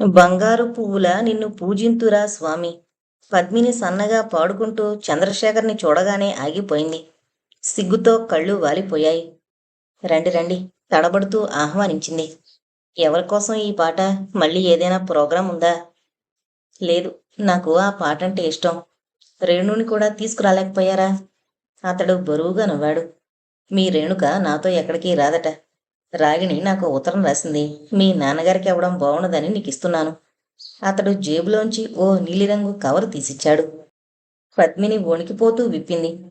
బంగారు పువ్వులా నిన్ను పూజింతురా స్వామి. పద్మిని సన్నగా పాడుకుంటూ చంద్రశేఖర్ని చూడగానే ఆగిపోయింది. సిగ్గుతో కళ్ళు వాలిపోయాయి. రండి రండి తడబడుతూ ఆహ్వానించింది. ఎవరికోసం ఈ పాట? మళ్ళీ ఏదైనా ప్రోగ్రాం ఉందా? లేదు, నాకు ఆ పాటంటే ఇష్టం. రేణుని కూడా తీసుకురాలేకపోయారా? అతడు బరువుగా నవ్వాడు. మీ రేణుక నాతో ఎక్కడికి రాదట. రాగిణి నాకు ఉత్తరం రాసింది. మీ నాన్నగారికి ఇవ్వడం బాగుండదని నీకిస్తున్నాను. అతడు జేబులోంచి ఓ నీలిరంగు కవరు తీసిచ్చాడు. పద్మిని వణికిపోతూ విప్పింది.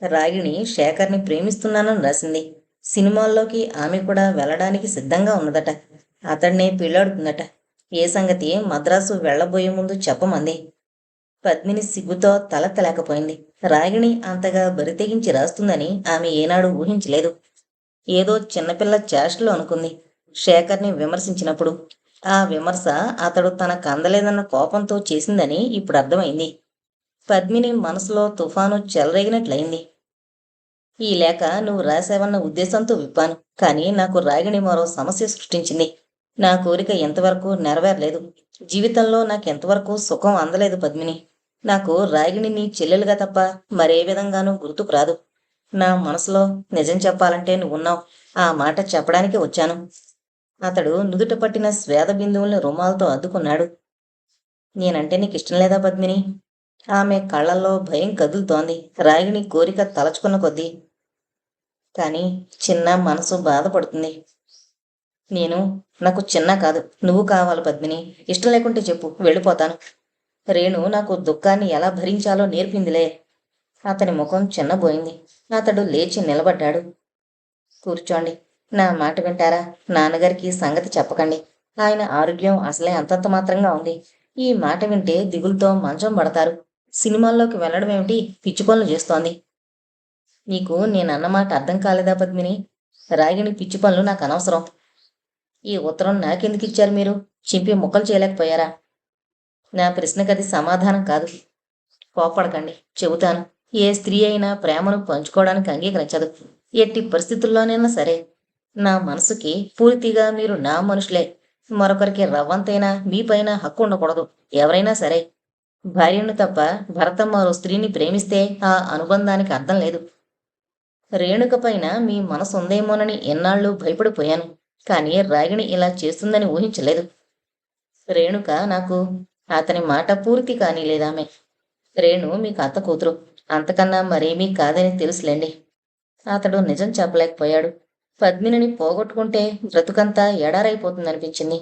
రాగిణి శేఖర్ని ప్రేమిస్తున్నానని రాసింది. సినిమాల్లోకి ఆమె కూడా వెళ్ళడానికి సిద్ధంగా ఉన్నదట. అతడినే పెళ్ళాడుతుందట. ఏ సంగతి మద్రాసు వెళ్లబోయే ముందు చెప్పమంది. పద్మిని సిగ్గుతో తలెత్తలేకపోయింది. రాగిణి అంతగా బరితెగించి రాస్తుందని ఆమె ఏనాడు ఊహించలేదు. ఏదో చిన్నపిల్ల చేష్టలు అనుకుంది శేఖర్ని విమర్శించినప్పుడు. ఆ విమర్శ అతడు తనకు అందలేదన్న కోపంతో చేసిందని ఇప్పుడు అర్థమైంది. పద్మిని మనసులో తుఫాను చెలరేగినట్లయింది. ఈ లేఖ నువ్వు రాసావన్న ఉద్దేశంతో విప్పాను. కానీ నాకు రాగిణి మరో సమస్య సృష్టించింది. నా కోరిక ఎంతవరకు నెరవేరలేదు. జీవితంలో నాకెంతవరకు సుఖం అందలేదు పద్మిని. నాకు రాగిణి నీ చెల్లెలుగా తప్ప మరే విధంగానూ గుర్తుకు రాదు. నా మనసులో నిజం చెప్పాలంటే నువ్వున్నావు. ఆ మాట చెప్పడానికి వచ్చాను. అతడు నుదుట పట్టిన స్వేద బిందువుల్ని రుమాలతో అద్దుకున్నాడు. నేనంటే నీకిష్టం లేదా పద్మిని? ఆమె కళ్ళల్లో భయం కదులుతోంది. రాగిణి కోరిక తలచుకున్న కొద్దీ. కానీ చిన్న మనసు బాధపడుతుంది. నేను నాకు చిన్న కాదు, నువ్వు కావాలి పద్మిని. ఇష్టం లేకుంటే చెప్పు, వెళ్ళిపోతాను. రేణు నాకు దుఃఖాన్ని ఎలా భరించాలో నేర్పిందిలే. అతని ముఖం చిన్నబోయింది. అతడు లేచి నిలబడ్డాడు. కూర్చోండి. నా మాట వింటారా? నాన్నగారికి సంగతి చెప్పకండి. ఆయన ఆరోగ్యం అసలే అంతంత మాత్రంగా ఉంది. ఈ మాట వింటే దిగులుతో మంచం పడతారు. సినిమాల్లోకి వెళ్ళడం ఏమిటి? పిచ్చి పనులు చేస్తోంది. నీకు నేనన్నమాట అర్థం కాలేదా పద్మిని? రాగిణి పిచ్చి పనులు నాకు అనవసరం. ఈ ఉత్తరం నాకెందుకు ఇచ్చారు మీరు? చింపి ముక్కలు చేయలేకపోయారా? నా ప్రశ్నకది సమాధానం కాదు. కోపడకండి, చెబుతాను. ఏ స్త్రీ అయినా ప్రేమను పంచుకోవడానికి అంగీకరించదు. ఎట్టి పరిస్థితుల్లోనైనా సరే. నా మనసుకి పూర్తిగా మీరు నా మనుషులే. మరొకరికి రవ్వంతైనా మీపైన హక్కు ఉండకూడదు. ఎవరైనా సరే. భార్యను తప్ప భర్త మరో స్త్రీని ప్రేమిస్తే ఆ అనుబంధానికి అర్థం లేదు. రేణుక పైన మీ మనసు ఉందేమోనని ఎన్నాళ్ళు భయపడిపోయాను. కానీ రాగిణి ఇలా చేస్తుందని ఊహించలేదు. రేణుక నాకు అతని మాట పూర్తి కానీలేదామె. రేణు మీకు అత్త కూతురు. అంతకన్నా మరేమీ కాదని తెలుసులేండి. అతడు నిజం చెప్పలేకపోయాడు. పద్మినిని పోగొట్టుకుంటే బ్రతుకంతా ఎడారైపోతుందనిపించింది.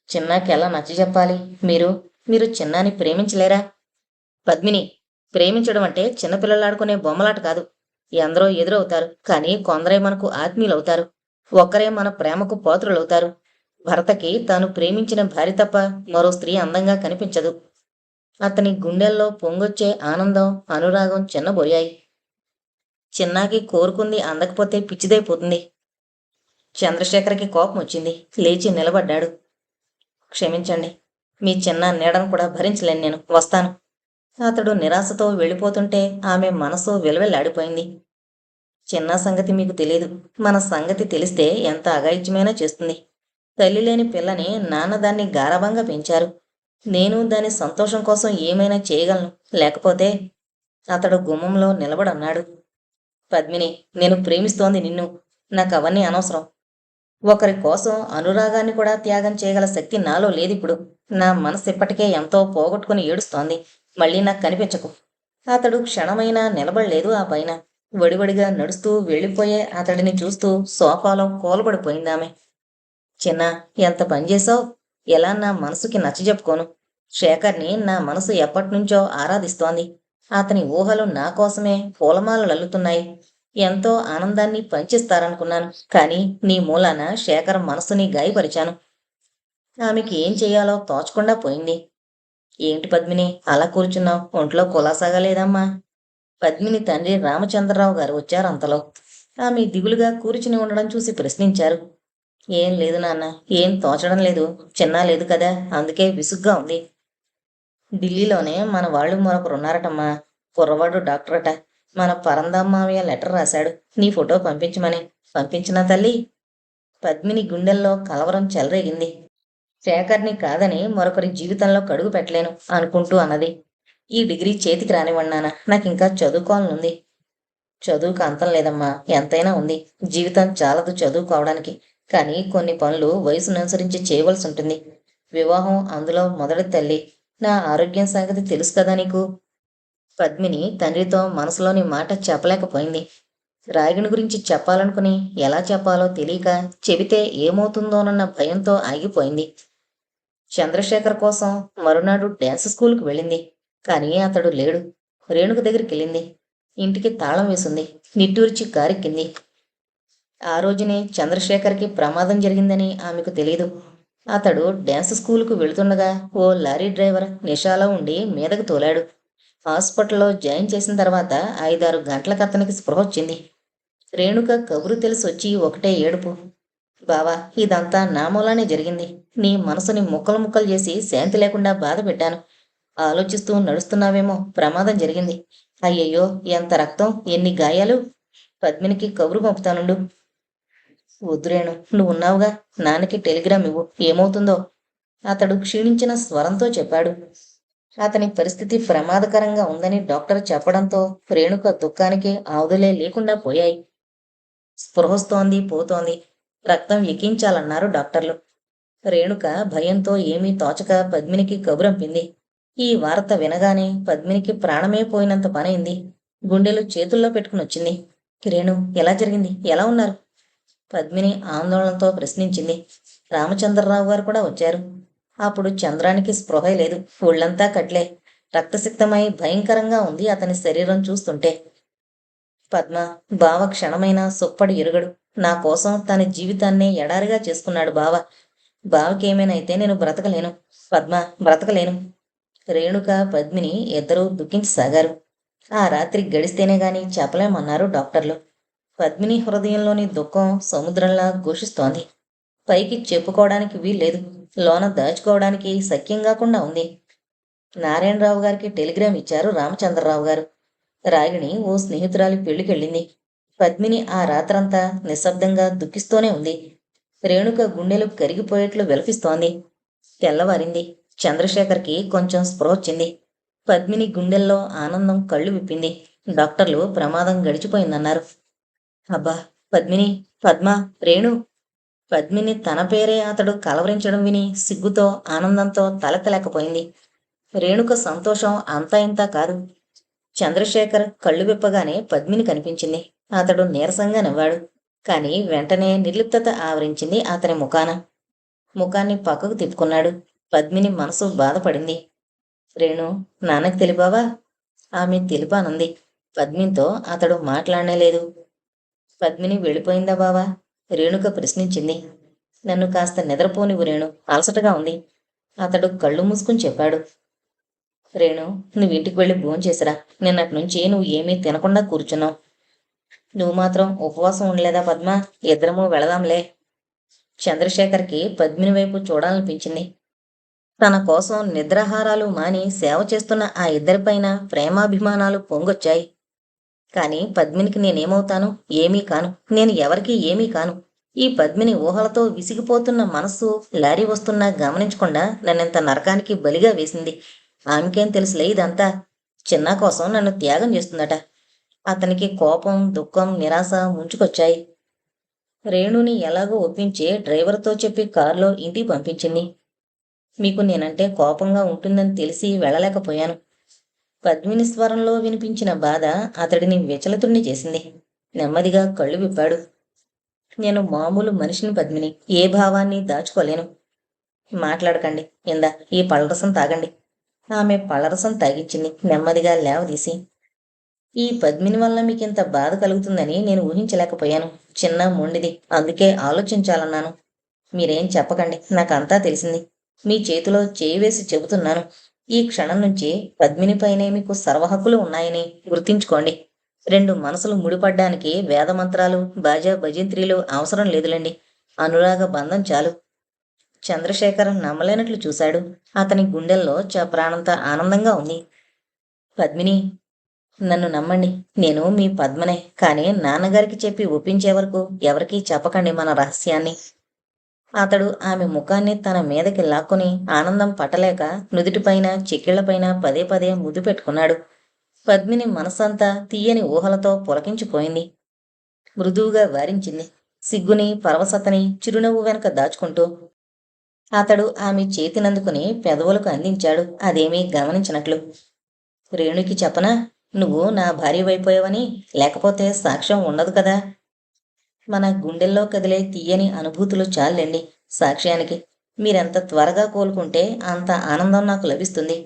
చిన్నాకెలా నచ్చజెప్పాలి? మీరు మీరు చిన్నాని ప్రేమించలేరా? పద్మిని, ప్రేమించడం అంటే చిన్నపిల్లలాడుకునే బొమ్మలాట కాదు. ఎందరో ఎదురవుతారు, కానీ కొందరే మనకు ఆత్మీయులవుతారు. ఒక్కరే మన ప్రేమకు పాత్రులవుతారు. భర్తకి తాను ప్రేమించిన భార్య తప్ప మరో స్త్రీ అందంగా కనిపించదు. అతని గుండెల్లో పొంగొచ్చే ఆనందం, అనురాగం చిన్నబోయాయి. చిన్నాకి కోరుకుంది అందకపోతే పిచ్చిదైపోతుంది. చంద్రశేఖర్కి కోపం వచ్చింది. లేచి నిలబడ్డాడు. క్షమించండి. మీ చిన్న నీడను కూడా భరించలేను నేను. వస్తాను. అతడు నిరాశతో వెళ్ళిపోతుంటే ఆమె మనసు విలవిల్లాడిపోయింది. చిన్న సంగతి మీకు తెలీదు. మన సంగతి తెలిస్తే ఎంత అఘాయిత్యమైనా చేస్తుంది. తల్లి లేని పిల్లని నాన్న దాన్ని గారాబంగా పెంచారు. నేను దాని సంతోషం కోసం ఏమైనా చేయగలను. లేకపోతే అతడు గుమ్మంలో నిలబడన్నాడు. పద్మిని, నేను ప్రేమిస్తోంది నిన్ను. నాకవన్నీ అనవసరం. ఒకరి కోసం అనురాగాన్ని కూడా త్యాగం చేయగల శక్తి నాలో లేదిప్పుడు. నా మనసు ఇప్పటికే ఎంతో పోగొట్టుకుని ఏడుస్తోంది. మళ్ళీ నాకు కనిపించకు. అతడు క్షణమైనా నిలబడలేదు ఆ పైన. వడివడిగా నడుస్తూ వెళ్ళిపోయే అతడిని చూస్తూ సోఫాలో కూలబడిపోయిందామె. చిన్నా, ఎంత పనిచేశావు? ఎలా నా మనసుకి నచ్చజెప్పుకోను? శేఖర్ని నా మనసు ఎప్పటినుంచో ఆరాధిస్తోంది. అతని ఊహలు నా కోసమే పూలమాలలు అల్లుతున్నాయి. ఎంతో ఆనందాన్ని పంచిస్తారనుకున్నాను. కానీ నీ మూలాన శేఖర్ మనసుని గాయపరిచాను. ఆమెకి ఏం చెయ్యాలో తోచకుండా పోయింది. ఏంటి పద్మిని, అలా కూర్చున్నావు? ఒంట్లో కులాసాగా లేదమ్మా? పద్మిని తండ్రి రామచంద్రరావు గారు వచ్చారు అంతలో. ఆమె దిగులుగా కూర్చుని ఉండడం చూసి ప్రశ్నించారు. ఏం లేదు నాన్న, ఏం తోచడం లేదు. చిన్నా లేదు కదా, అందుకే విసుగ్గా ఉంది. ఢిల్లీలోనే మన వాళ్ళు మరొకరున్నారటమ్మా. కుర్రవాడు డాక్టరట. మన పరందాం మావయ్య లెటర్ రాశాడు నీ ఫోటో పంపించమని. పంపించినా తల్లి? పద్మిని గుండెల్లో కలవరం చెలరేగింది. శేఖర్ని కాదని మరొకరి జీవితంలో కడుగు పెట్టలేను అనుకుంటూ అన్నది. ఈ డిగ్రీ చేతికి రానివ్వన్నానా, నాకింకా చదువుకోవాలనుంది. చదువుకు అంతం లేదమ్మా, ఎంతైనా ఉంది. జీవితం చాలదు చదువుకోవడానికి. కానీ కొన్ని పనులు వయసును అనుసరించి చేయవలసి ఉంటుంది. వివాహం అందులో మొదటి తల్లి. నా ఆరోగ్యం సంగతి తెలుసు కదా నీకు. పద్మిని తండ్రితో మనసులోని మాట చెప్పలేకపోయింది. రాగిణి గురించి చెప్పాలనుకుని ఎలా చెప్పాలో తెలియక చెబితే ఏమవుతుందోనన్న భయంతో ఆగిపోయింది. చంద్రశేఖర్ కోసం మరునాడు డ్యాన్స్ స్కూల్కి వెళ్ళింది. కానీ అతడు లేడు. రేణుక దగ్గరికి వెళ్ళింది. ఇంటికి తాళం వేసింది. నిట్టూర్చి కారెక్కింది. ఆ రోజునే చంద్రశేఖర్కి ప్రమాదం జరిగిందని ఆమెకు తెలీదు. అతడు డ్యాన్స్ స్కూలుకు వెళుతుండగా ఓ లారీ డ్రైవర్ నిషాలో ఉండి మీదకు తోలాడు. హాస్పిటల్లో జాయిన్ చేసిన తర్వాత 5-6 గంటలకు అతనికి స్పృహ వచ్చింది. రేణుక కబురు తెలిసి వచ్చి ఒకటే ఏడుపు. బావా, ఇదంతా నా మూలానే జరిగింది. నీ మనసుని ముక్కలు ముక్కలు చేసి శాంతి లేకుండా బాధ పెట్టాను. ఆలోచిస్తూ నడుస్తున్నావేమో, ప్రమాదం జరిగింది. అయ్యయ్యో, ఎంత రక్తం, ఎన్ని గాయాలు. పద్మినికి కబురు పంపుతానుండు. వద్దురేణు, నువ్వున్నావుగా, నాన్నకి టెలిగ్రామ్ ఇవ్వు, ఏమవుతుందో. అతడు క్షీణించిన స్వరంతో చెప్పాడు. అతని పరిస్థితి ప్రమాదకరంగా ఉందని డాక్టర్ చెప్పడంతో రేణుక దుఃఖానికి ఆవుదులే లేకుండా పోయాయి. స్పృహొస్తోంది, పోతోంది. రక్తం ఎక్కించాలన్నారు డాక్టర్లు. రేణుక భయంతో ఏమీ తోచక పద్మినికి కబురంపింది. ఈ వార్త వినగానే పద్మినికి ప్రాణమే పోయినంత పనైంది. గుండెలు చేతుల్లో పెట్టుకునొచ్చింది. రేణు, ఎలా జరిగింది, ఎలా ఉన్నారు? పద్మిని ఆందోళనతో ప్రశ్నించింది. రామచంద్రరావు గారు కూడా వచ్చారు. అప్పుడు చంద్రానికి స్పృహ లేదు. ఒళ్ళంతా కట్లే. రక్తసిక్తమై భయంకరంగా ఉంది అతని శరీరం చూస్తుంటే. పద్మ, బావ క్షణమైనా సుప్పడి ఎరుగడు. నా కోసం తన జీవితాన్నే ఎడారిగా చేసుకున్నాడు బావ. బావకేమైనైతే నేను బ్రతకలేను. పద్మ, బ్రతకలేను. రేణుక, పద్మిని ఇద్దరూ దుఃఖించసాగారు. ఆ రాత్రి గడిస్తేనే గాని చెప్పలేమన్నారు డాక్టర్లు. పద్మిని హృదయంలోని దుఃఖం సముద్రంలా ఘోషిస్తోంది. పైకి చెప్పుకోవడానికి వీల్లేదు. లోన దాచుకోవడానికి సఖ్యం కాకుండా ఉంది. నారాయణరావు గారికి టెలిగ్రామ్ ఇచ్చారు రామచంద్రరావు గారు. రాగిణి ఓ స్నేహితురాలి పెళ్లికెళ్ళింది. పద్మిని ఆ రాత్రంతా నిశ్శబ్దంగా దుఃఖిస్తూనే ఉంది. రేణుక గుండెలు కరిగిపోయేట్లు విలపిస్తోంది. తెల్లవారింది. చంద్రశేఖర్కి కొంచెం స్పృహ వచ్చింది. పద్మిని గుండెల్లో ఆనందం కళ్ళు విప్పింది. డాక్టర్లు ప్రమాదం గడిచిపోయిందన్నారు. అబ్బా, పద్మిని, పద్మ, రేణు. పద్మిని తన పేరే అతడు కలవరించడం విని సిగ్గుతో ఆనందంతో తలెత్తలేకపోయింది. రేణుక సంతోషం అంతా ఇంతా కాదు. చంద్రశేఖర్ కళ్ళు విప్పగానే పద్మిని కనిపించింది. అతడు నీరసంగా నవ్వాడు. కాని వెంటనే నిర్లిప్తత ఆవరించింది అతని ముఖాన. ముఖాన్ని పక్కకు తిప్పుకున్నాడు. పద్మిని మనసు బాధపడింది. రేణు, నాన్నకి తెలిపావా? ఆమె తెలిపానంది. పద్మినితో అతడు మాట్లాడనేలేదు. పద్మిని వెళ్ళిపోయిందా బావా? రేణుక ప్రశ్నించింది. నన్ను కాస్త నిద్రపోనివ్వు రేణు, అలసటగా ఉంది. అతడు కళ్ళు మూసుకుని చెప్పాడు. రేణు, నువ్వు ఇంటికి వెళ్ళి భోంచేసిరా. నిన్నటి నుంచి నువ్వు ఏమీ తినకుండా కూర్చున్నావు. నువ్వు మాత్రం ఉపవాసం ఉండలేదా పద్మ? ఇద్దరము వెళదాంలే. చంద్రశేఖర్కి పద్మిని వైపు చూడాలనిపించింది. తన కోసం నిద్రాహారాలు మాని సేవ చేస్తున్న ఆ ఇద్దరిపైన ప్రేమాభిమానాలు పొంగొచ్చాయి. కాని పద్మినికి నేనేమవుతాను? ఏమీ కాను. నేను ఎవరికీ ఏమీ కాను. ఈ పద్మిని ఊహలతో విసిగిపోతున్న మనస్సు లారీ వస్తున్నా గమనించకుండా నన్నింత నరకానికి బలిగా వేసింది. ఆమెకేం తెలుసులే ఇదంతా. చిన్న కోసం నన్ను త్యాగం చేస్తుందట. అతనికి కోపం, దుఃఖం, నిరాశ ముంచుకొచ్చాయి. రేణుని ఎలాగో ఒప్పించి డ్రైవర్తో చెప్పి కారులో ఇంటికి పంపించింది. మీకు నేనంటే కోపంగా ఉంటుందని తెలిసి వెళ్ళలేకపోయాను. పద్మిని స్వరంలో వినిపించిన బాధ అతడిని విచలితుణ్ణి చేసింది. నెమ్మదిగా కళ్ళు విప్పాడు. నేను మామూలు మనిషిని పద్మిని. ఏ భావాన్ని దాచుకోలేను. మాట్లాడకండి. ఇందా ఈ పళ్ళరసం తాగండి. ఆమె పళ్ళరసం తాగించింది నెమ్మదిగా లేవదీసి. ఈ పద్మిని వల్ల మీకింత బాధ కలుగుతుందని నేను ఊహించలేకపోయాను. చిన్న మొండిది, అందుకే ఆలోచించాలన్నాను. మీరేం చెప్పకండి, నాకంతా తెలిసింది. మీ చేతిలో చేయి వేసి చెబుతున్నాను. ఈ క్షణం నుంచి పద్మినిపైనే మీకు సర్వహక్కులు ఉన్నాయని గుర్తించుకోండి. 2 మనసులు ముడిపడ్డానికి వేదమంత్రాలు, బాజా భజంత్రీలు అవసరం లేదులేండి. అనురాగ బంధం చాలు. చంద్రశేఖర్ నమ్మలేనట్లు చూశాడు. అతని గుండెల్లో ప్రాణంత ఆనందంగా ఉంది. పద్మిని, నన్ను నమ్మండి. నేను మీ పద్మనే. కానీ నాన్నగారికి చెప్పి ఒప్పించే వరకు ఎవరికీ చెప్పకండి మన రహస్యాన్ని. అతడు ఆమె ముఖాన్ని తన మీదకి లాక్కొని ఆనందం పట్టలేక నుదుటిపైన చెక్కిళ్లపైన పదే పదే ముద్దు పెట్టుకున్నాడు. పద్మిని మనసంతా తీయని ఊహలతో పులకించిపోయింది. మృదువుగా వారించింది. సిగ్గుని పరవశతని చిరునవ్వు వెనక దాచుకుంటూ. అతడు ఆమె చేతినందుకుని పెదవులకు అందించాడు, అదేమీ గమనించినట్లు. రేణుకి చెప్పనా, నువ్వు నా భార్యవైపోయావని? లేకపోతే సాక్ష్యం ఉండదు కదా. మన గుండెల్లో కదిలే తీయని అనుభూతులు చాలండి సాక్ష్యానికి. మీరెంత త్వరగా కోలుకుంటే అంత ఆనందం నాకు లభిస్తుంది.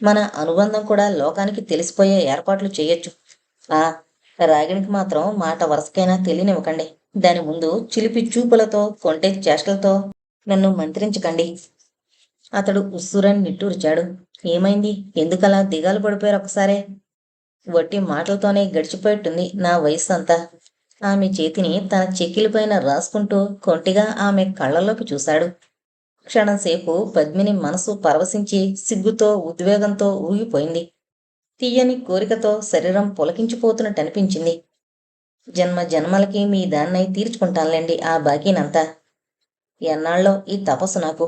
మన అనుబంధం కూడా లోకానికి తెలిసిపోయే ఏర్పాట్లు చేయొచ్చు. ఆ రాగిణికి మాత్రం మాట వరసకైనా తెలియనివ్వకండి. దాని ముందు చిలిపి చూపులతో కొంటె చేష్టలతో నన్ను మంత్రించకండి. అతడు ఉస్సురని నిట్టూర్చాడు. ఏమైంది? ఎందుకలా దిగాలు పడిపోయారు ఒకసారే? వట్టి మాటలతోనే గడిచిపోయేట్టుంది నా వయస్సు అంతా. ఆమె చేతిని తన చెక్కిలిపైన రాసుకుంటూ కొంటిగా ఆమె కళ్ళల్లోకి చూశాడు. క్షణంసేపు పద్మిని మనసు పరవశించి సిగ్గుతో ఉద్వేగంతో ఊగిపోయింది. తీయని కోరికతో శరీరం పులకించిపోతున్నట్టనిపించింది. జన్మ జన్మలకి మీ దాన్నై తీర్చుకుంటానులేండి ఆ బాకీనంతా. ఎన్నాళ్ళో ఈ తపస్సు నాకు.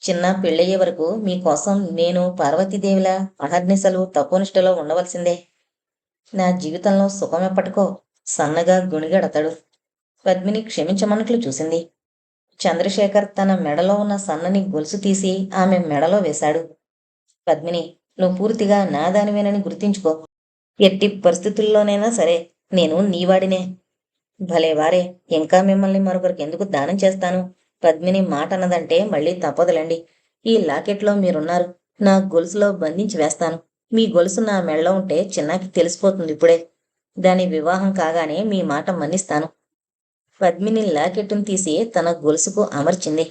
చిన్న పెళ్ళయ్యే వరకు మీకోసం నేను పార్వతీదేవిలా అహర్నిశలు తపోనిష్టలో ఉండవలసిందే. నా జీవితంలో సుఖమెప్పటికో. సన్నగా గుణిగడతాడు. పద్మిని క్షమించమన్నట్లు చూసింది. చంద్రశేఖర్ తన మెడలో ఉన్న సన్నని గొలుసు తీసి ఆమె మెడలో వేశాడు. పద్మిని, నువ్వు పూర్తిగా నాదానివేనని గుర్తించుకో. ఎట్టి పరిస్థితుల్లోనైనా సరే నేను నీవాడినే. భలేవారే, ఇంకా మిమ్మల్ని మరొకరికి ఎందుకు దానం చేస్తాను? పద్మిని మాట అన్నదంటే మళ్ళీ తప్పదులండి. ఈ లాకెట్లో మీరున్నారు. నా గొలుసులో బంధించి వేస్తాను. మీ గొలుసు నా మెడలో ఉంటే చిన్నాకి తెలిసిపోతుంది ఇప్పుడే. దాని వివాహం కాగానే మీ మాట మన్నిస్తాను. పద్మిని లాకెట్టును తీసి తన గొలుసుకు అమర్చింది.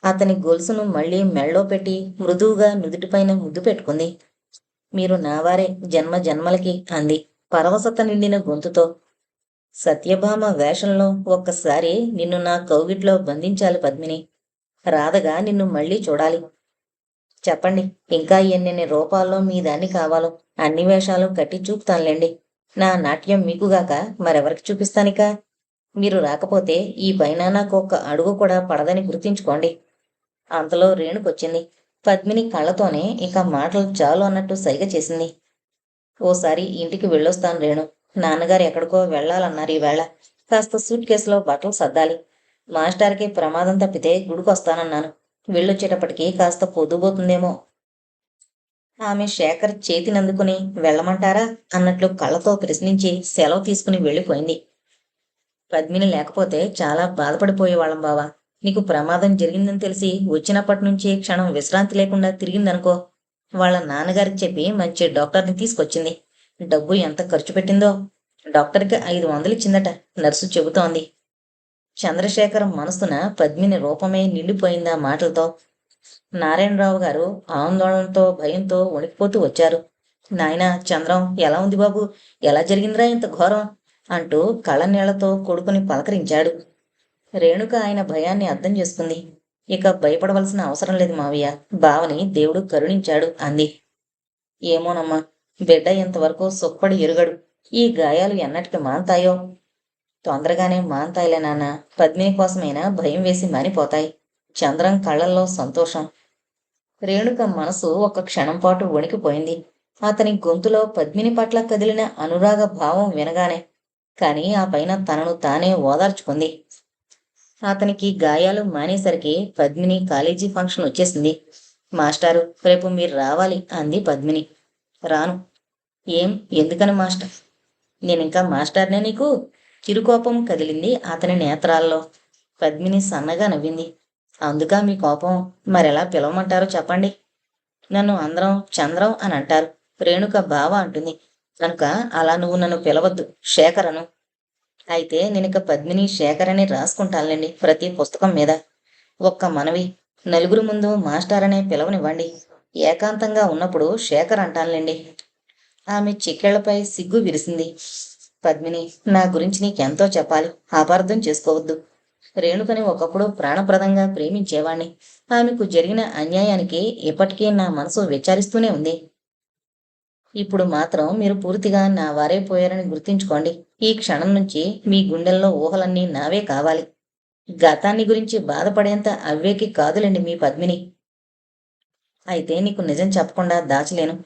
అతని గొలుసును మళ్లీ మెళ్ళో పెట్టి మృదువుగా నుదుటిపైన ముద్దు పెట్టుకుంది. మీరు నావారే జన్మ జన్మలకి అంది పరవశత నిండిన గొంతుతో. సత్యభామ వేషంలో ఒక్కసారి నిన్ను నా కౌగిట్లో బంధించాలి పద్మిని. రాధగా నిన్ను మళ్లీ చూడాలి. చెప్పండి, ఇంకా ఎన్నెన్ని రూపాల్లో మీ దాన్ని కావాలో అన్ని వేషాలు కట్టి చూపుతానులేండి. నా నాట్యం మీకుగాక మరెవరికి చూపిస్తానిక? మీరు రాకపోతే ఈ పైన నాకు ఒక్క అడుగు కూడా పడదని గుర్తించుకోండి. అంతలో రేణుకొచ్చింది. పద్మిని కళ్ళతోనే ఇక మాటలు చాలు అన్నట్టు సైగ చేసింది. ఓసారి ఇంటికి వెళ్ళొస్తాను రేణు. నాన్నగారు ఎక్కడికో వెళ్లాలన్నారు ఈవేళ. కాస్త సూట్ కేసులో బట్టలు సర్దాలి. మాస్టర్కి ప్రమాదం తప్పితే గుడికొస్తానన్నాను. వెళ్ళొచ్చేటప్పటికి కాస్త పొద్దుపోతుందేమో. ఆమె శేఖర్ చేతినందుకుని వెళ్ళమంటారా అన్నట్లు కళ్ళతో ప్రశ్నించి సెలవు తీసుకుని వెళ్ళిపోయింది. పద్మిని లేకపోతే చాలా బాధపడిపోయేవాళ్ళం బావా. నీకు ప్రమాదం జరిగిందని తెలిసి వచ్చినప్పటి నుంచి క్షణం విశ్రాంతి లేకుండా తిరిగిందనుకో. వాళ్ళ నాన్నగారికి చెప్పి మంచి డాక్టర్ని తీసుకొచ్చింది. డబ్బు ఎంత ఖర్చు పెట్టిందో. డాక్టర్కి 500 ఇచ్చిందట నర్సు చెబుతోంది. చంద్రశేఖర్ మనసున పద్మిని రూపమే నిండిపోయిందా మాటలతో. నారాయణరావు గారు ఆందోళనతో భయంతో వణికిపోతూ వచ్చారు. నాయనా చంద్రం, ఎలా ఉంది బాబు? ఎలా జరిగిందిరా ఇంత ఘోరం? అంటూ కళ్ళనీళ్లతో కొడుకుని పలకరించాడు. రేణుక ఆయన భయాన్ని అర్థం చేసుకుంది. ఇక భయపడవలసిన అవసరం లేదు మావయ్య. బావని దేవుడు కరుణించాడు అంది. ఏమోనమ్మా, బిడ్డ ఇంతవరకు సుఖపడి ఎరుగడు. ఈ గాయాలు ఎన్నటికి మాన్తాయో. తొందరగానే మాన్తాయిలే నాన్న. పద్మిని కోసమైనా భయం వేసి మానిపోతాయి. చంద్రం కళ్ళల్లో సంతోషం. రేణుక మనసు ఒక క్షణం పాటు వణికిపోయింది. అతని గొంతులో పద్మిని పట్ల కదిలిన అనురాగ భావం వినగానే. కాని ఆ పైన తనను తానే ఓదార్చుకుంది. అతనికి గాయాలు మానేసరికి పద్మిని కాలేజీ ఫంక్షన్ వచ్చేసింది. మాస్టారు, రేపు మీరు రావాలి అంది పద్మిని. రాను. ఏం, ఎందుకని మాస్టర్? నేనింకా మాస్టర్నే నీకు? చిరుకోపం కదిలింది అతని నేత్రాల్లో. పద్మిని సన్నగా నవ్వింది. అందుకా మీ కోపం? మరెలా పిలవమంటారో చెప్పండి. నన్ను అందరం చంద్రం అని అంటారు. రేణుక బావ అంటుంది కనుక అలా నువ్వు నన్ను పిలవద్దు, శేఖరను. అయితే నేనిక పద్మిని శేఖర్ అని రాసుకుంటానులేండి ప్రతి పుస్తకం మీద. ఒక్క మనవి, నలుగురు ముందు మాస్టర్ అనే పిలవనివ్వండి. ఏకాంతంగా ఉన్నప్పుడు శేఖర్ అంటానులేండి. ఆమె చిక్కెళ్లపై సిగ్గు విరిసింది. పద్మిని, నా గురించి నీకెంతో చెప్పాలి. అపార్థం చేసుకోవద్దు. రేణుకని ఒకప్పుడు ప్రాణప్రదంగా ప్రేమించేవాణ్ణి. ఆమెకు జరిగిన అన్యాయానికి ఇప్పటికీ నా మనసు విచారిస్తూనే ఉంది. ఇప్పుడు మాత్రం మీరు పూర్తిగా నా వారైపోయారని గుర్తుంచుకోండి. ఈ క్షణం నుంచి మీ గుండెల్లో ఊహలన్నీ నావే కావాలి. గతాన్ని గురించి బాధపడేంత అవ్వేకి కాదులేండి మీ పద్మిని. అయితే నీకు నిజం చెప్పకుండా దాచలేను.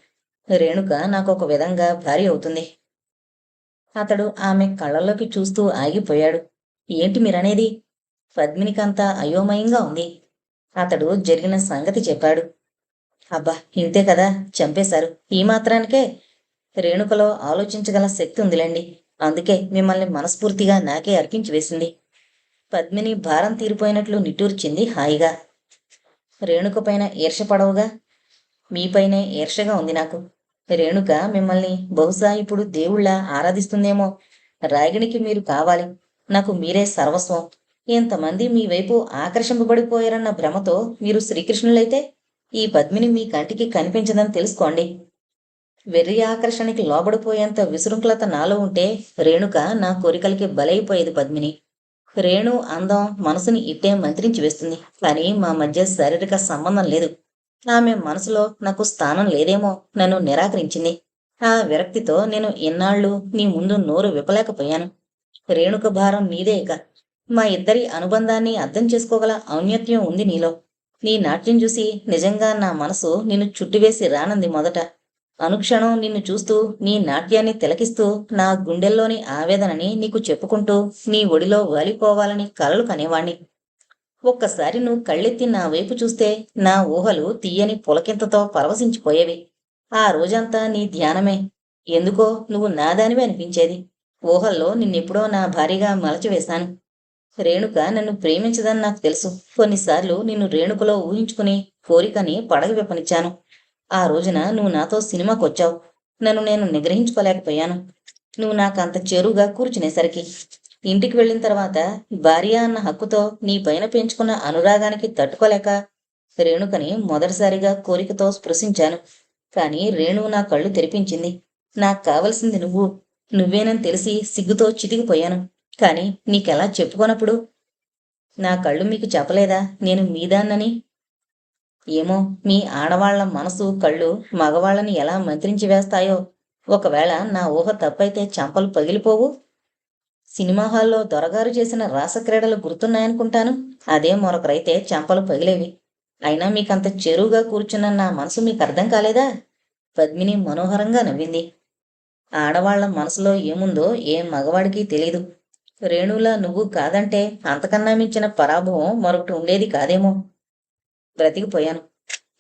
రేణుక నాకొక విధంగా భార్య అవుతుంది. అతడు ఆమె కళ్ళల్లోకి చూస్తూ ఆగిపోయాడు. ఏంటి మీరనేది? పద్మినికంతా అయోమయంగా ఉంది. అతడు జరిగిన సంగతి చెప్పాడు. అబ్బా, ఇంతే కదా, చంపేశారు. ఈ మాత్రానికే? రేణుకలో ఆలోచించగల శక్తి ఉందిలేండి. అందుకే మిమ్మల్ని మనస్ఫూర్తిగా నాకే అర్పించి వేసింది. పద్మిని భారం తీరిపోయినట్లు నిట్టూర్చింది హాయిగా. రేణుక పైన ఈర్ష్య పడవుగా? మీపైనే ఈర్ష్యగా ఉంది నాకు. రేణుక మిమ్మల్ని బహుశా ఇప్పుడు దేవుళ్ళ ఆరాధిస్తుందేమో. రాగిణికి మీరు కావాలి. నాకు మీరే సర్వస్వం. ఎంతమంది మీ వైపు ఆకర్షింపబడిపోయారన్న భ్రమతో మీరు శ్రీకృష్ణులైతే ఈ పద్మిని మీ కంటికి కనిపించదని తెలుసుకోండి. వెర్రి ఆకర్షణకి లోబడిపోయేంత విశృంఖలత నాలో ఉంటే రేణుక నా కోరికలకి బలైపోయేది పద్మిని. రేణు అందం మనసుని ఇట్టే మంత్రించి వేస్తుంది. కానీ మా మధ్య శారీరక సంబంధం లేదు. ఆమె మనసులో నాకు స్థానం లేదేమో నన్ను నిరాకరించింది. ఆ విరక్తితో నేను ఇన్నాళ్ళు నీ ముందు నోరు విప్పలేకపోయాను. రేణుక భారం నీదే ఇక. మా ఇద్దరి అనుబంధాన్ని అర్థం చేసుకోగల ఔన్నత్యం ఉంది నీలో. నీ నాట్యం చూసి నిజంగా నా మనసు నిన్ను చుట్టివేసి రానంది మొదట. అనుక్షణం నిన్ను చూస్తూ నీ నాట్యాన్ని తిలకిస్తూ నా గుండెల్లోని ఆవేదనని నీకు చెప్పుకుంటూ నీ ఒడిలో వాలిపోవాలని కలలు కనేవాణ్ణి. ఒక్కసారి నువ్వు కళ్ళెత్తి నా వైపు చూస్తే నా ఊహలు తీయని పులకింతతో పరవశించిపోయేవి. ఆ రోజంతా నీ ధ్యానమే. ఎందుకో నువ్వు నాదానివి అనిపించేది. ఊహల్లో నిన్నెప్పుడో నా భార్యగా మలచివేశాను. రేణుక నన్ను ప్రేమించదని నాకు తెలుసు. కొన్నిసార్లు నిన్ను రేణుకలో ఊహించుకుని కోరికని పడగ విప్పనిచ్చాను. ఆ రోజున నువ్వు నాతో సినిమాకొచ్చావు. నన్ను నేను నిగ్రహించుకోలేకపోయాను. నువ్వు నాకంత చెరువుగా కూర్చునేసరికి. ఇంటికి వెళ్ళిన తర్వాత భార్య అన్న హక్కుతో నీ పైన పెంచుకున్న అనురాగానికి తట్టుకోలేక రేణుకని మొదటిసారిగా కోరికతో స్పృశించాను. కాని రేణు నా కళ్ళు తెరిపించింది. నాకు కావలసింది నువ్వు. నువ్వేనని తెలిసి సిగ్గుతో చితికిపోయాను. కాని నీకెలా చెప్పుకోనప్పుడు? నా కళ్ళు మీకు చెప్పలేదా నేను మీదాన్నని? ఏమో, మీ ఆడవాళ్ల మనసు కళ్ళు మగవాళ్ళని ఎలా మంత్రించి వేస్తాయో. ఒకవేళ నా ఊహ తప్పైతే చంపలు పగిలిపోవు. సినిమా హాల్లో దొరగారు చేసిన రాసక్రీడలు గుర్తున్నాయనుకుంటాను. అదే మరొకరైతే చంపలు పగిలేవి. అయినా మీకంత చెరువుగా కూర్చున్న నా మనసు మీకు అర్థం కాలేదా? పద్మిని మనోహరంగా నవ్వింది. ఆడవాళ్ల మనసులో ఏముందో ఏ మగవాడికి తెలీదు. రేణులా నువ్వు కాదంటే అంతకన్నా మించిన పరాభవం మరొకటి ఉండేది కాదేమో. బ్రతికిపోయాను.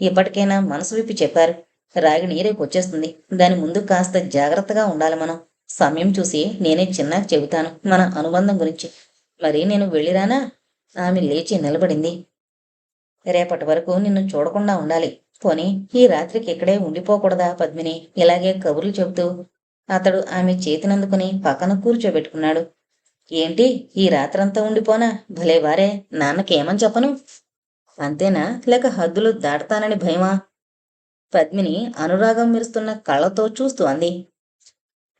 ఇప్పటికైనా మనసు విప్పి చెప్పారు. రాగిణి రేపు వచ్చేస్తుంది. దాని ముందు కాస్త జాగ్రత్తగా ఉండాలి మనం. సమయం చూసి నేనే చిన్నాకి చెబుతాను మన అనుబంధం గురించి. మరి నేను వెళ్ళిరానా? ఆమె లేచి నిలబడింది. రేపటి వరకు నిన్ను చూడకుండా ఉండాలి. పోనీ ఈ రాత్రికి ఇక్కడే ఉండిపోకూడదా పద్మిని? ఇలాగే కబుర్లు చెబుతూ అతడు ఆమె చేతినందుకుని పక్కన కూర్చోబెట్టుకున్నాడు. ఏంటి, ఈ రాత్రంతా ఉండిపోనా? భలేవారే, నాన్నకేమని చెప్పను? అంతేనా, లేక హద్దులు దాటతానని భయమా? పద్మిని అనురాగం మెరుస్తున్న కళ్ళతో చూస్తూ అంది.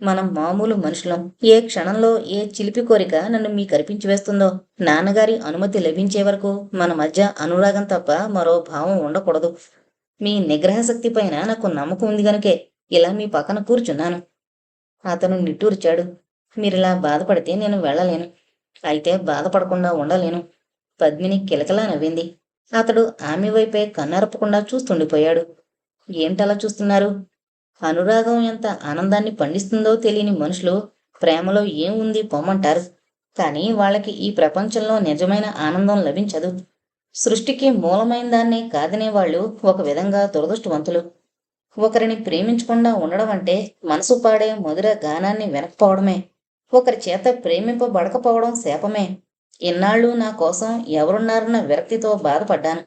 మనం మామూలు మనుషులం. ఏ క్షణంలో ఏ చిలిపి కోరిక నన్ను మీ కరిపించి వేస్తుందో. నాన్నగారి అనుమతి లభించే వరకు మన మధ్య అనురాగం తప్ప మరో భావం ఉండకూడదు. మీ నిగ్రహశక్తి పైన నాకు నమ్మకం ఉంది గనుకే ఇలా మీ పక్కన కూర్చున్నాను. అతను నిట్టూర్చాడు. మీరిలా బాధపడితే నేను వెళ్ళలేను. అయితే బాధపడకుండా ఉండలేను. పద్మిని కిలకలా నవ్వింది. అతడు ఆమె వైపే కన్నారపకుండా చూస్తుండిపోయాడు. ఏంటలా చూస్తున్నారు? అనురాగం ఎంత ఆనందాన్ని పండిస్తుందో తెలియని మనుషులు ప్రేమలో ఏం ఉంది పొమ్మంటారు. కానీ వాళ్ళకి ఈ ప్రపంచంలో నిజమైన ఆనందం లభించదు. సృష్టికి మూలమైన దాన్నే కాదనేవాళ్ళు ఒక విధంగా దురదృష్టవంతులు. ఒకరిని ప్రేమించకుండా ఉండడం అంటే మనసు పాడే మధుర గానాన్ని వినకపోవడమే. ఒకరి చేత ప్రేమింపబడకపోవడం శాపమే. ఇన్నాళ్ళు నా కోసం ఎవరున్నారన్న విరక్తితో బాధపడ్డాను.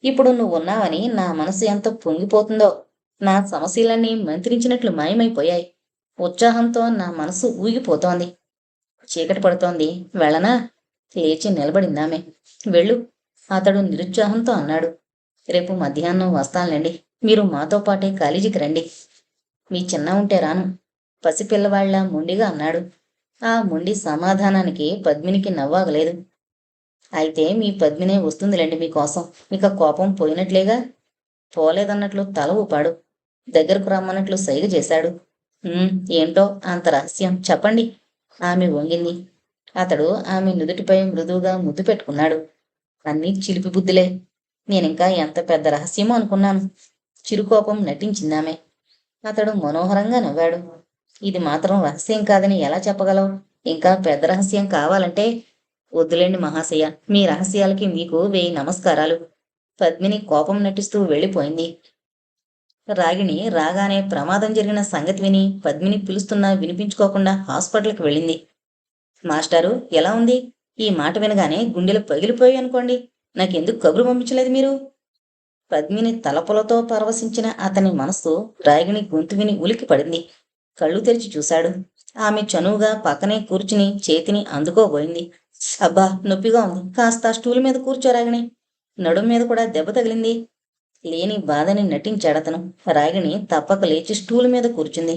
ఇప్పుడు నువ్వున్నావని నా మనసు ఎంత పొంగిపోతుందో. నా సమస్యలన్నీ మంత్రించినట్లు మాయమైపోయాయి. ఉత్సాహంతో నా మనసు ఊగిపోతోంది. చీకటి పడుతోంది. వెళ్ళనా? లేచి నిలబడిందామె. వెళ్ళు, అతడు నిరుత్సాహంతో అన్నాడు. రేపు మధ్యాహ్నం వస్తానులేండి. మీరు మాతో పాటే కాలేజీకి రండి. మీ చిన్న ఉంటే రాను. పసిపిల్లవాళ్ల మొండిగా అన్నాడు. ఆ మొండి సమాధానానికి పద్మినికి నవ్వాగలేదు. అయితే మీ పద్మినే వస్తుందిలేండి మీకోసం. ఇక కోపం పోయినట్లేగా? పోలేదన్నట్లు తల ఊపాడు. దగ్గరకు రమ్మన్నట్లు సైగ చేశాడు. ఏంటో అంత రహస్యం చెప్పండి. ఆమె వంగింది. అతడు ఆమె నుదుటిపై మృదువుగా ముద్దు పెట్టుకున్నాడు. అన్నీ చిలిపి బుద్ధులే. నేనింకా ఎంత పెద్ద రహస్యమో అనుకున్నాను. చిరుకోపం నటించిందామె. అతడు మనోహరంగా నవ్వాడు. ఇది మాత్రం రహస్యం కాదని ఎలా చెప్పగలవు? ఇంకా పెద్ద రహస్యం కావాలంటే వద్దులేండి మహాశయ. మీ రహస్యాలకి మీకు 1000 నమస్కారాలు. పద్మిని కోపం నటిస్తూ వెళ్ళిపోయింది. రాగిణి రాగానే ప్రమాదం జరిగిన సంగతి విని పద్మిని పిలుస్తున్నా వినిపించుకోకుండా హాస్పిటల్కి వెళ్ళింది. మాస్టారు ఎలా ఉంది? ఈ మాట వినగానే గుండెలు పగిలిపోయాయి అనుకోండి. నాకెందుకు కబురు పంపించలేదు మీరు? పద్మిని తలపులతో పరవశించిన అతని మనస్సు రాగిణి గొంతు విని ఉలికి పడింది. కళ్ళు తెరిచి చూశాడు. ఆమె చనువుగా పక్కనే కూర్చుని చేతిని అందుకోబోయింది. అబ్బా నొప్పిగా ఉంది. కాస్త స్టూల్ మీద కూర్చోరాగిణి. నడుం మీద కూడా దెబ్బ తగిలింది. లేని బాధని నటించాడతను. రాగిణి తప్పక లేచి స్టూల్ మీద కూర్చుంది.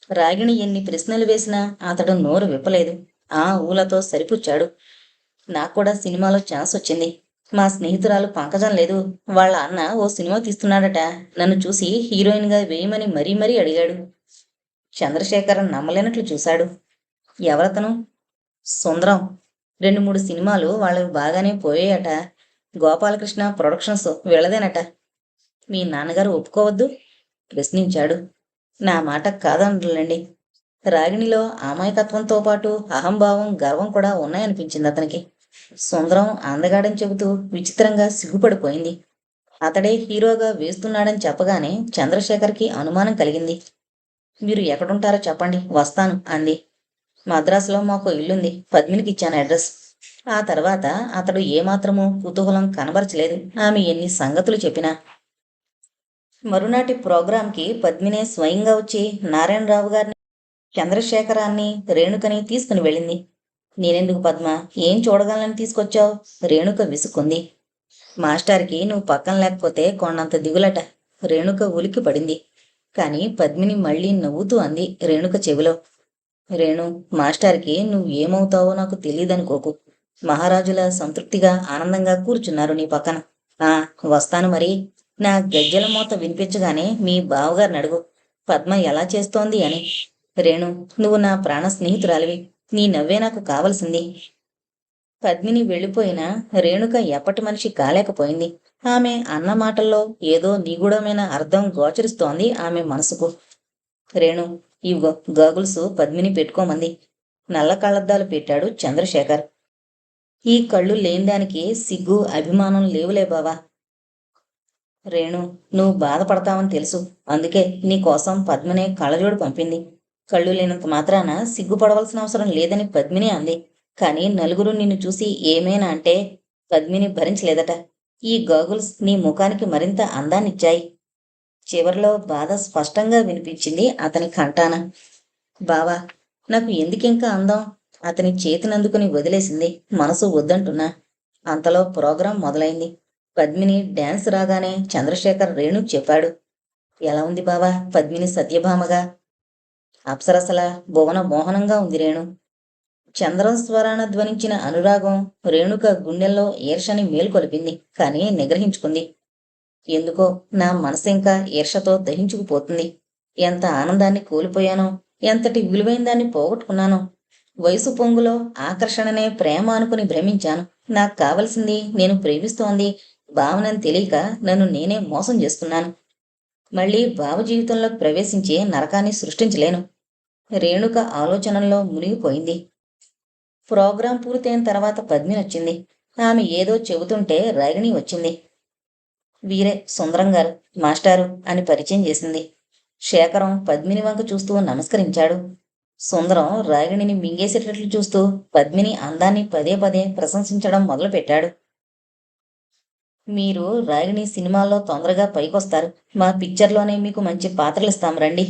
రాగిణి ఎన్ని ప్రశ్నలు వేసినా అతడు నోరు విప్పలేదు. ఆ ఊలతో సరిపుచ్చాడు. నాకు కూడా సినిమాలో ఛాన్స్ వచ్చింది. మా స్నేహితురాలు పంకజం లేదు, వాళ్ళ అన్న ఓ సినిమా తీస్తున్నాడట. నన్ను చూసి హీరోయిన్గా వేయమని మరీ మరీ అడిగాడు. చంద్రశేఖరన్ నమ్మలేనట్లు చూశాడు. ఎవరతను? సుందరం. 2-3 సినిమాలు వాళ్ళవి బాగానే పోయాయట. గోపాలకృష్ణ ప్రొడక్షన్స్ వీళ్ళదేనట. మీ నాన్నగారు ఒప్పుకోవద్దు? ప్రశ్నించాడు. నా మాట కాదనరులేండి. రాగిణిలో అమాయకత్వంతో పాటు అహంభావం, గర్వం కూడా ఉన్నాయనిపించింది అతనికి. సుందరం అందగాడని చెబుతూ విచిత్రంగా సిగ్గుపడిపోయింది. అతడే హీరోగా వేస్తున్నాడని చెప్పగానే చంద్రశేఖర్కి అనుమానం కలిగింది. మీరు ఎక్కడుంటారో చెప్పండి, వస్తాను అంది. మద్రాసులో మాకు ఇల్లుంది. పద్మినికి ఇచ్చాను అడ్రస్. ఆ తర్వాత అతడు ఏమాత్రమూ కుతూహలం కనబరచలేదు, ఆమె ఎన్ని సంగతులు చెప్పినా. మరునాటి ప్రోగ్రాంకి పద్మినే స్వయంగా వచ్చి నారాయణరావు గారిని, చంద్రశేఖరాన్ని, రేణుకని తీసుకుని వెళ్ళింది. నేనెందుకు పద్మ, ఏం చూడగలనని తీసుకొచ్చావు? రేణుక విసుక్కుంది. మాస్టార్కి నువ్వు పక్కన లేకపోతే కొండంత దిగులట. రేణుక ఉలిక్కి పడింది. కాని పద్మిని మళ్ళీ నవ్వుతూ అంది రేణుక చెవిలో. రేణు, మాస్టార్కి నువ్వు ఏమవుతావో నాకు తెలియదనుకోకు. మహారాజుల సంతృప్తిగా ఆనందంగా కూర్చున్నారు నీ పక్కన. వస్తాను మరి. నా గజ్జెల మోత వినిపించగానే మీ బావగారిని అడుగు పద్మ ఎలా చేస్తోంది అని. రేణు, నువ్వు నా ప్రాణ స్నేహితురాలివి. నీ నవ్వే నాకు కావలసింది. పద్మిని వెళ్ళిపోయినా రేణుక ఎప్పటి మనిషి కాలేకపోయింది. ఆమె అన్న మాటల్లో ఏదో నిగూఢమైన అర్థం గోచరిస్తోంది ఆమె మనసుకు. రేణు, ఇవిగో గాగుల్స్ పద్మిని పెట్టుకోమంది. నల్ల కళ్ళద్దాలు పెట్టాడు చంద్రశేఖర్. ఈ కళ్ళు లేనిదానికి సిగ్గు, అభిమానం లేవులే బావా. రేణు, నువ్వు బాధపడతావని తెలుసు. అందుకే నీకోసం పద్మినే కళ్ళజోడు పంపింది. కళ్ళు లేనంత మాత్రాన సిగ్గుపడవలసిన అవసరం లేదని పద్మిని అంది. కాని నలుగురు నిన్ను చూసి ఏమైనా అంటే పద్మిని భరించలేదట. ఈ గాగుల్స్ నీ ముఖానికి మరింత అందాన్నిచ్చాయి. చివర్లో బాధ స్పష్టంగా వినిపించింది అతని కంఠాన. బావా, నాకు ఎందుకింకా అందం? అతని చేతినందుకుని వదిలేసింది, మనసు వద్దంటున్నా. అంతలో ప్రోగ్రాం మొదలైంది. పద్మిని డ్యాన్స్ రాగానే చంద్రశేఖర్ రేణుకు చెప్పాడు. ఎలా ఉంది బావా పద్మిని సత్యభామగా? అప్సరసల భువన మోహనంగా ఉంది రేణు. చంద్రం స్వరాన ధ్వనించిన అనురాగం రేణుక గుండెల్లో ఈర్షని మేల్కొలిపింది, కాని నిగ్రహించుకుంది. ఎందుకో నా మనసింకా ఈర్షతో దహించుకుపోతుంది. ఎంత ఆనందాన్ని కోల్పోయానో, ఎంతటి విలువైన దాన్ని పోగొట్టుకున్నానో. వయసు పొంగులో ఆకర్షణనే ప్రేమ అనుకుని భ్రమించాను. నాకు కావలసింది నేను ప్రేమిస్తోంది భావనని తెలియక నన్ను నేనే మోసం చేసుకున్నాను. మళ్ళీ భావ జీవితంలోకి ప్రవేశించే నరకాన్ని సృష్టించలేను. రేణుక ఆలోచనల్లో మునిగిపోయింది. ప్రోగ్రాం పూర్తయిన తర్వాత పద్మిని వచ్చింది. ఆమె ఏదో చెబుతుంటే రాగిణి వచ్చింది. వీరే సుందరం గారు, మాస్టారు అని పరిచయం చేసింది. శేఖరం పద్మిని వంక చూస్తూ నమస్కరించాడు. సుందరం రాగిణిని మింగేసేటట్లు చూస్తూ పద్మిని అందాన్ని పదే పదే ప్రశంసించడం మొదలుపెట్టాడు. మీరు రాగిణి సినిమాల్లో తొందరగా పైకొస్తారు. మా పిక్చర్లోనే మీకు మంచి పాత్రలిస్తాం రండి.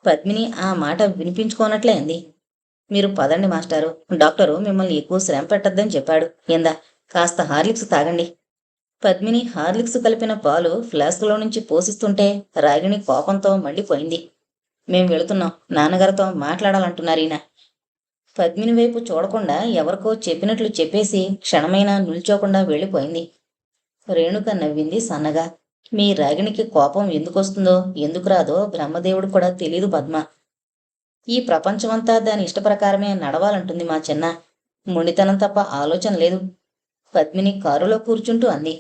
పద్మిని ఆ మాట వినిపించుకోనట్లే అంది. మీరు పదండి మాస్టారు, డాక్టరు మిమ్మల్ని ఎక్కువ శ్రమ పెట్టద్దని చెప్పాడు. ఇందా కాస్త హార్లిక్స్ తాగండి. పద్మిని హార్లిక్స్ కలిపిన పాలు ఫ్లాస్కులో నుంచి పోసిస్తుంటే రాగిణి కోపంతో మండిపోయింది. మేం వెళుతున్నాం, నాన్నగారితో మాట్లాడాలంటున్నారు ఈయన. పద్మిని వైపు చూడకుండా ఎవరికో చెప్పినట్లు చెప్పేసి క్షణమైనా నిల్చోకుండా వెళ్ళిపోయింది. రేణుక నవ్వింది సన్నగా. మీ రాగిణికి కోపం ఎందుకొస్తుందో ఎందుకు రాదో బ్రహ్మదేవుడు కూడా తెలీదు పద్మ. ఈ ప్రపంచమంతా దాని ఇష్టప్రకారమే నడవాలంటుంది మా చిన్న. మొండితనం తప్ప ఆలోచన లేదు. పద్మిని కారులో కూర్చుంటూ అంది.